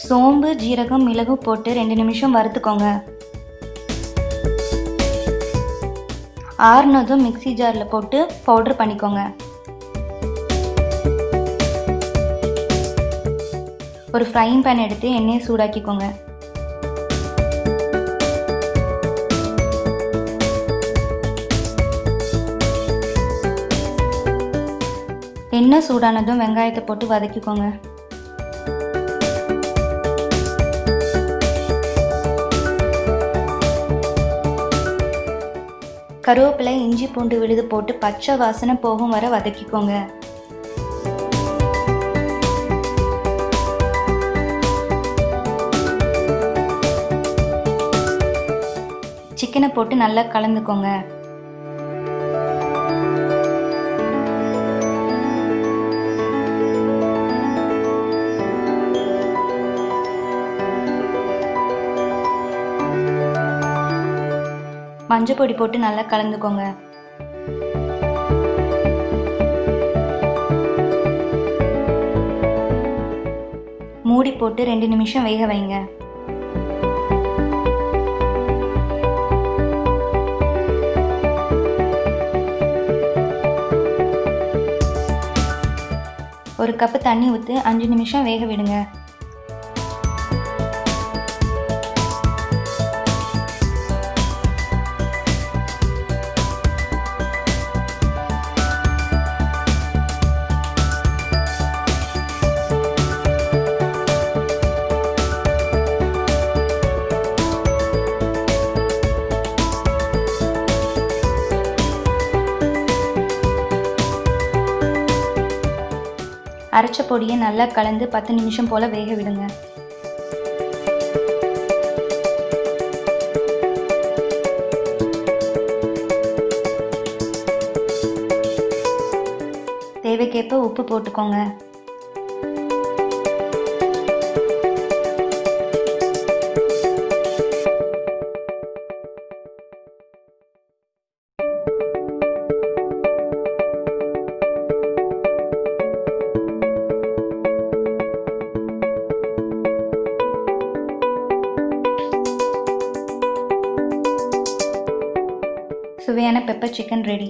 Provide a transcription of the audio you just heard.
சோம்பு, ஜீரகம், மிளகு போட்டு 2 நிமிஷம் வறுத்துக்கோங்க. ஆறுனதும் மிக்ஸி ஜாரில் போட்டு பவுடர் பண்ணிக்கோங்க. ஒரு ஃப்ரைங் பேன் எடுத்து எண்ணெயை சூடாக்கிக்கோங்க. எண்ணெய் சூடானதும் வெங்காயத்தை போட்டு வதக்கிக்கோங்க. கருவேப்பிலை, இஞ்சி பூண்டு விழுது போட்டு பச்சை வாசனை போகும் வரை வதக்கிக்கோங்க. சிக்கனை போட்டு நல்லா கலந்துக்கோங்க. மஞ்சள் பொடி போட்டு நல்லா கலந்துக்கோங்க. மூடி போட்டு 2 நிமிஷம் வேக வைங்க. ஒரு கப்பு தண்ணி ஊற்றி 5 நிமிஷம் வேக விடுங்க. அரைச்ச பொடியை நல்லா கலந்து 10 நிமிஷம் போல் வேக விடுங்க. தேவைக்கேற்ப உப்பு போட்டுக்கோங்க. சுவையான பெப்பர் சிக்கன் ரெடி.